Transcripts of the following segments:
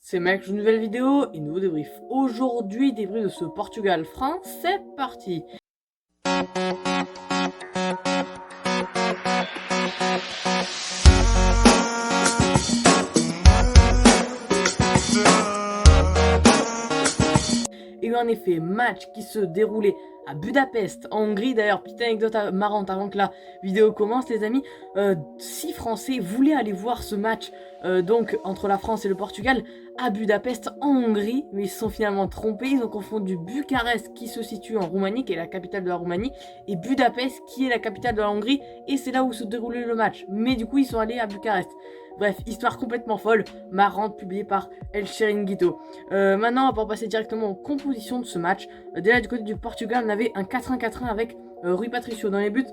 C'est Max, une nouvelle vidéo et nouveau débrief. Aujourd'hui, débrief de ce Portugal-France, c'est parti. Et en effet, match qui se déroulait à Budapest, en Hongrie. D'ailleurs, petite anecdote marrante avant que la vidéo commence, les amis. 6 Français voulaient aller voir ce match donc entre la France et le Portugal à Budapest, en Hongrie, mais ils se sont finalement trompés. Ils ont confondu Bucarest, qui se situe en Roumanie, qui est la capitale de la Roumanie, et Budapest, qui est la capitale de la Hongrie, et c'est là où se déroulait le match. Mais du coup, ils sont allés à Bucarest. Bref, histoire complètement folle, marrante, publiée par El Chiringuito. Maintenant, on va passer directement aux compositions de ce match. Déjà, du côté du Portugal, on avait un 4-1-4-1 avec Rui Patricio dans les buts,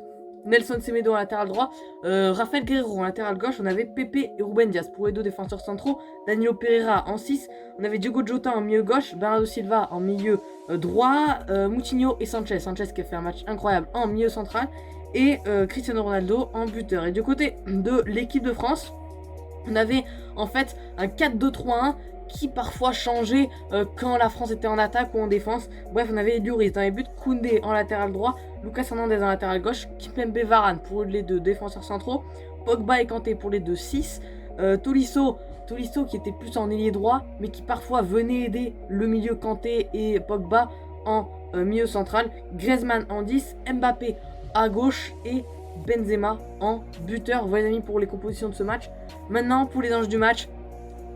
Nelson Semedo en latéral droit, Rafael Guerreiro en latéral gauche, on avait Pepe et Ruben Dias pour les deux défenseurs centraux, Danilo Pereira en 6, on avait Diogo Jota en milieu gauche, Bernardo Silva en milieu droit, Moutinho et Sanchez qui a fait un match incroyable en milieu central, et Cristiano Ronaldo en buteur. Et du côté de l'équipe de France, on avait en fait un 4-2-3-1 qui parfois changeait quand la France était en attaque ou en défense. Bref, on avait Lloris dans les buts, Koundé en latéral droit, Lucas Hernandez en latéral gauche, Kimpembe Varane pour les deux défenseurs centraux, Pogba et Kanté pour les deux 6, Tolisso qui était plus en ailier droit, mais qui parfois venait aider le milieu Kanté et Pogba en milieu central, Griezmann en 10, Mbappé à gauche et Benzema en buteur. Voilà les amis pour les compositions de ce match. Maintenant pour les enjeux du match,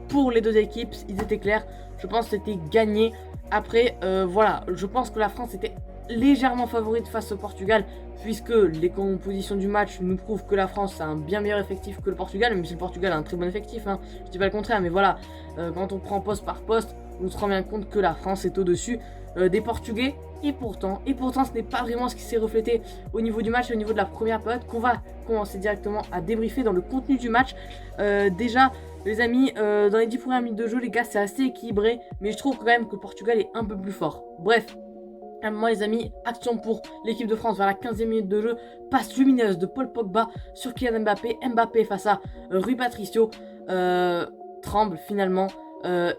pour les deux équipes, ils étaient clairs. Je pense que c'était gagné. Après, voilà, je pense que la France était légèrement favorite face au Portugal, puisque les compositions du match nous prouvent que la France a un bien meilleur effectif que le Portugal, même si le Portugal a un très bon effectif, hein. Je dis pas le contraire, mais voilà, quand on prend poste par poste, on se rend bien compte que la France est au-dessus des Portugais. Et pourtant, ce n'est pas vraiment ce qui s'est reflété au niveau du match, au niveau de la première période, qu'on va commencer directement à débriefer dans le contenu du match. Déjà, les amis, dans les 10 premières minutes de jeu, les gars, c'est assez équilibré, mais je trouve quand même que le Portugal est un peu plus fort. Bref, à un moment, les amis, action pour l'équipe de France vers la 15e minute de jeu, passe lumineuse de Paul Pogba sur Kylian Mbappé, Mbappé face à Rui Patricio, tremble finalement,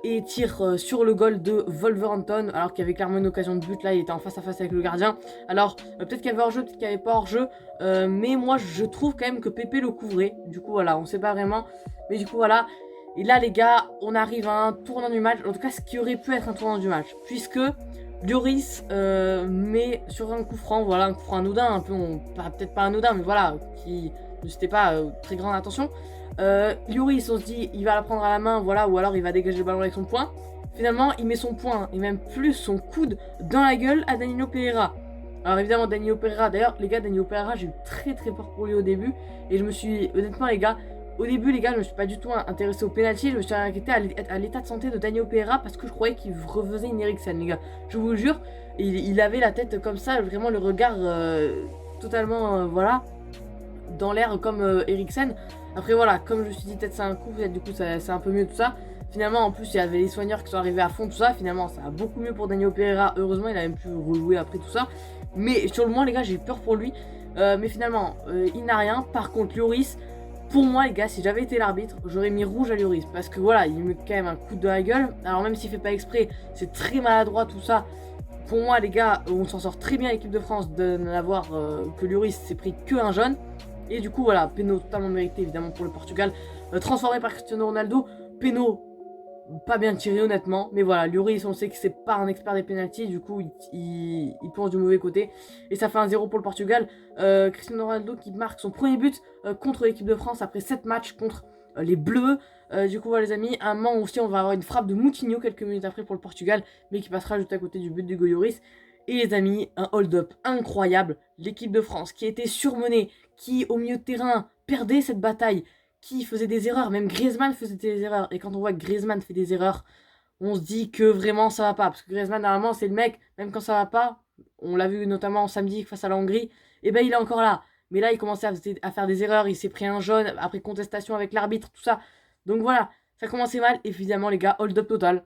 et tire sur le goal de Wolverhampton, alors qu'il y avait clairement une occasion de but. Là, il était en face à face avec le gardien. Alors, peut-être qu'il y avait hors-jeu, peut-être qu'il n'y avait pas hors-jeu, mais moi, je trouve quand même que Pepe le couvrait. Du coup, voilà, on sait pas vraiment, mais du coup, voilà. Et là, les gars, on arrive à un tournant du match, en tout cas, ce qui aurait pu être un tournant du match, puisque Lloris met sur un coup franc, voilà, un coup franc anodin, un peu, peut-être pas anodin, mais voilà, qui ne c'était pas très grande attention. Lloris, on se dit, il va la prendre à la main, voilà, ou alors il va dégager le ballon avec son poing. Finalement, il met son poing, et même plus son coude, dans la gueule à Danilo Pereira. Alors évidemment, Danilo Pereira, d'ailleurs, les gars, Danilo Pereira, j'ai eu très peur pour lui au début, et je me suis, honnêtement, les gars, au début, les gars, je me suis pas du tout intéressé au penalty, je me suis inquiété à l'état de santé de Danilo Pereira parce que je croyais qu'il refaisait une Eriksen, les gars. Je vous le jure, il avait la tête comme ça, vraiment le regard totalement, voilà, dans l'air comme Eriksen. Après voilà, comme je me suis dit peut-être c'est un coup, peut-être du coup c'est un peu mieux tout ça. Finalement en plus il y avait les soigneurs qui sont arrivés à fond tout ça. Finalement ça va beaucoup mieux pour Danilo Pereira. Heureusement il a même pu rejouer après tout ça. Mais sur le moment les gars j'ai eu peur pour lui. Mais finalement il n'a rien. Par contre Lloris, pour moi les gars, si j'avais été l'arbitre, j'aurais mis rouge à Lloris. Parce que voilà, il met quand même un coup de la gueule. Alors même s'il fait pas exprès, c'est très maladroit tout ça. Pour moi les gars, on s'en sort très bien l'équipe de France de n'avoir que Lloris s'est pris que un jaune. Et du coup, voilà, péno totalement mérité évidemment pour le Portugal. Transformé par Cristiano Ronaldo. Péno pas bien tiré honnêtement. Mais voilà, Lloris, on sait que c'est pas un expert des pénaltys. Du coup, il pense du mauvais côté. Et ça fait un 0 pour le Portugal. Cristiano Ronaldo qui marque son premier but contre l'équipe de France après 7 matchs contre les Bleus. Du coup, voilà les amis, à un moment aussi, on va avoir une frappe de Moutinho quelques minutes après pour le Portugal. Mais qui passera juste à côté du but d'Hugo Lloris. Et les amis, un hold-up incroyable. L'équipe de France qui était surmenée, qui au milieu de terrain perdait cette bataille, qui faisait des erreurs, même Griezmann faisait des erreurs. Et quand on voit que Griezmann fait des erreurs, on se dit que vraiment ça va pas. Parce que Griezmann, normalement, c'est le mec, même quand ça va pas, on l'a vu notamment samedi face à la Hongrie, et ben il est encore là. Mais là, il commençait à faire des erreurs, il s'est pris un jaune, après contestation avec l'arbitre, tout ça. Donc voilà, ça commençait mal, évidemment les gars, hold-up total.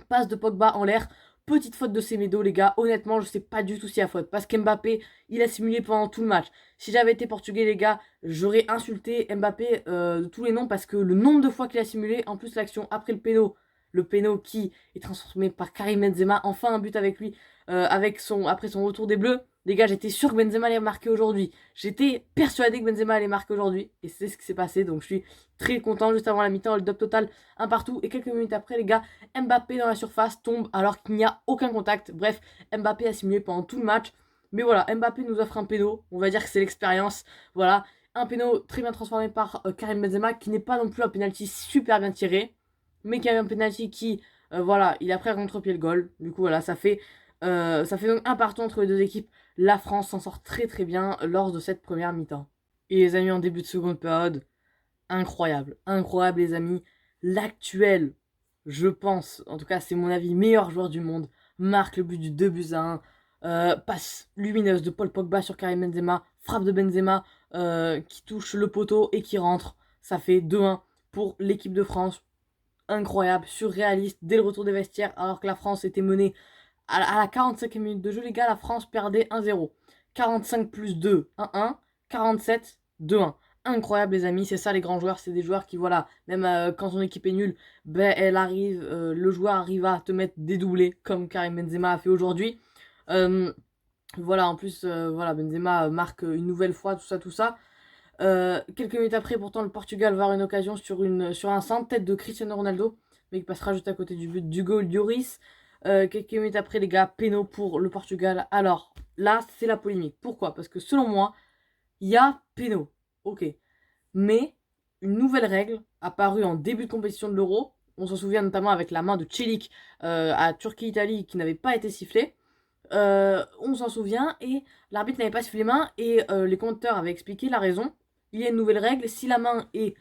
Passe de Pogba en l'air. Petite faute de Semedo, les gars. Honnêtement, je sais pas du tout s'il y a faute. Parce qu'Mbappé, il a simulé pendant tout le match. Si j'avais été portugais, les gars, j'aurais insulté Mbappé de tous les noms. Parce que le nombre de fois qu'il a simulé, en plus l'action après le péno, le péno qui est transformé par Karim Benzema, enfin un but avec lui, après son retour des Bleus. Les gars, j'étais sûr que Benzema allait marquer aujourd'hui. J'étais persuadé que Benzema allait marquer aujourd'hui. Et c'est ce qui s'est passé. Donc je suis très content. Juste avant la mi-temps, le top total, un partout. Et quelques minutes après, les gars, Mbappé dans la surface tombe alors qu'il n'y a aucun contact. Bref, Mbappé a simulé pendant tout le match. Mais voilà, Mbappé nous offre un péno. On va dire que c'est l'expérience. Voilà, un péno très bien transformé par Karim Benzema, qui n'est pas non plus un penalty super bien tiré, mais qui a un penalty qui, voilà, il a pris à contre-pied le goal. Du coup, voilà, ça fait donc un partout entre les deux équipes. La France s'en sort très très bien lors de cette première mi-temps. Et les amis, en début de seconde période, incroyable. Incroyable les amis. L'actuel, je pense, en tout cas c'est mon avis, meilleur joueur du monde, marque le but du 2-1. Passe lumineuse de Paul Pogba sur Karim Benzema. Frappe de Benzema qui touche le poteau et qui rentre. Ça fait 2-1 pour l'équipe de France. Incroyable, surréaliste, dès le retour des vestiaires, alors que la France était menée à la 45e minute de jeu, les gars, la France perdait 1-0. 45 plus 2, 1-1. 47, 2-1. Incroyable, les amis. C'est ça, les grands joueurs. C'est des joueurs qui, voilà, même quand son équipe est nulle, ben, le joueur arrive à te mettre des doublés, comme Karim Benzema a fait aujourd'hui. Voilà, en plus, voilà, Benzema marque une nouvelle fois, tout ça, tout ça. Quelques minutes après, pourtant, le Portugal va avoir une occasion sur un centre, tête de Cristiano Ronaldo, mais qui passera juste à côté du but d'Hugo Lloris. Quelques minutes après, les gars, péno pour le Portugal. Alors, là, c'est la polémique. Pourquoi? Parce que selon moi, il y a péno. Ok. Mais une nouvelle règle apparue en début de compétition de l'Euro. On s'en souvient notamment avec la main de Çelik à Turquie-Italie qui n'avait pas été sifflée. On s'en souvient et l'arbitre n'avait pas sifflé les mains et les compteurs avaient expliqué la raison. Il y a une nouvelle règle, si la main est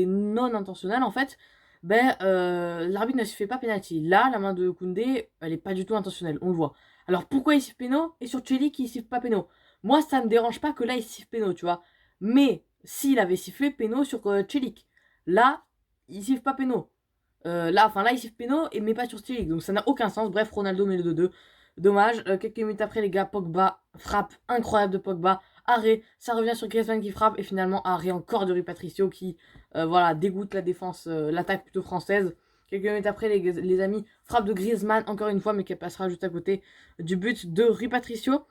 non intentionnelle en fait, ben l'arbitre ne siffle pas penalty. Là, la main de Koundé, elle est pas du tout intentionnelle, on le voit. Alors pourquoi il siffle péno et sur Çelik il siffle pas péno? Moi, ça me dérange pas que là il siffle péno, tu vois. Mais s'il avait sifflé péno sur Çelik, là, il siffle pas péno. Là, il siffle péno mais pas sur Çelik, donc ça n'a aucun sens. Bref, Ronaldo met le 2-2. Dommage, quelques minutes après, les gars, Pogba, frappe incroyable de Pogba, arrêt, ça revient sur Griezmann qui frappe, et finalement, arrêt encore de Rui Patricio qui, voilà, dégoûte la défense, l'attaque plutôt française. Quelques minutes après, les amis, frappe de Griezmann, encore une fois, mais qui passera juste à côté du but de Rui Patricio.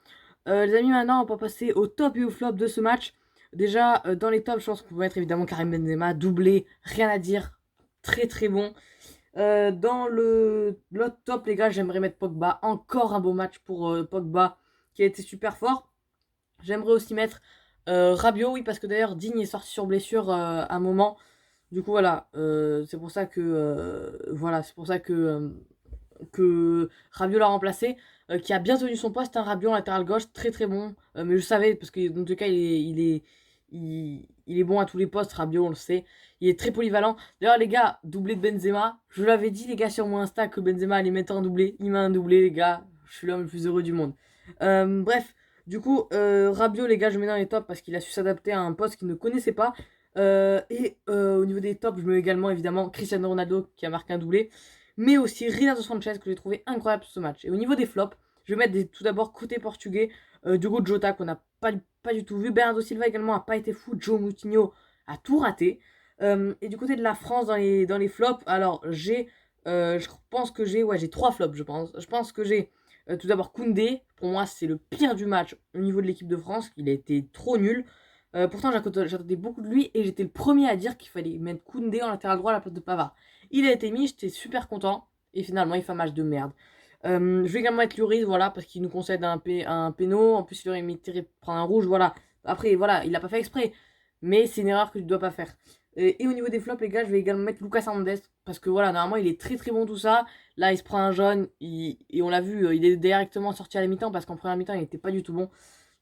Les amis, maintenant, on va passer au top et au flop de ce match. Déjà, dans les tops, je pense qu'on peut mettre évidemment Karim Benzema, doublé, rien à dire, très très bon. Dans l'autre top, les gars, j'aimerais mettre Pogba. Encore un beau match pour Pogba qui a été super fort. J'aimerais aussi mettre Rabiot, oui, parce que d'ailleurs, Digne est sorti sur blessure à un moment. Du coup, voilà, c'est pour ça que Rabiot l'a remplacé, qui a bien tenu son poste, un Rabiot en latéral gauche, très très bon. Mais je savais, parce que dans tous les cas, il est bon à tous les postes, Rabiot, on le sait. Il est très polyvalent. D'ailleurs, les gars, doublé de Benzema. Je vous l'avais dit, les gars, sur mon Insta, que Benzema allait mettre un doublé. Il m'a un doublé, les gars. Je suis l'homme le plus heureux du monde. Bref, du coup, Rabiot, les gars, je mets dans les tops parce qu'il a su s'adapter à un poste qu'il ne connaissait pas. Au niveau des tops, je mets également, évidemment, Cristiano Ronaldo qui a marqué un doublé. Mais aussi Renato Sanchez, que j'ai trouvé incroyable sur ce match. Et au niveau des flops, je vais mettre tout d'abord côté portugais, Diogo Jota, qu'on n'a pas du tout vu. Bernardo Silva également n'a pas été fou. Joe Moutinho a tout raté. Et du côté de la France, dans les flops, alors je pense que j'ai 3 flops, je pense. Je pense que j'ai tout d'abord Koundé. Pour moi, c'est le pire du match au niveau de l'équipe de France. Il a été trop nul. Pourtant, j'attendais beaucoup de lui et j'étais le premier à dire qu'il fallait mettre Koundé en latéral droit à la place de Pavard. Il a été mis, j'étais super content. Et finalement, il fait un match de merde. Je vais également mettre Lloris, voilà, parce qu'il nous concède un péno. En plus, il aurait mérité de prendre un rouge, voilà. Après, voilà, il l'a pas fait exprès. Mais c'est une erreur que tu dois pas faire. Et au niveau des flops, les gars, je vais également mettre Lucas Hernandez. Parce que voilà, normalement, il est très très bon tout ça. Là, il se prend un jaune. Et on l'a vu, il est directement sorti à la mi-temps. Parce qu'en première mi-temps, il était pas du tout bon.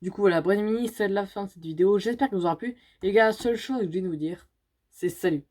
Du coup, voilà, bref, c'est la fin de cette vidéo. J'espère que vous aura plu. Et les gars, la seule chose que je vais vous dire, c'est salut.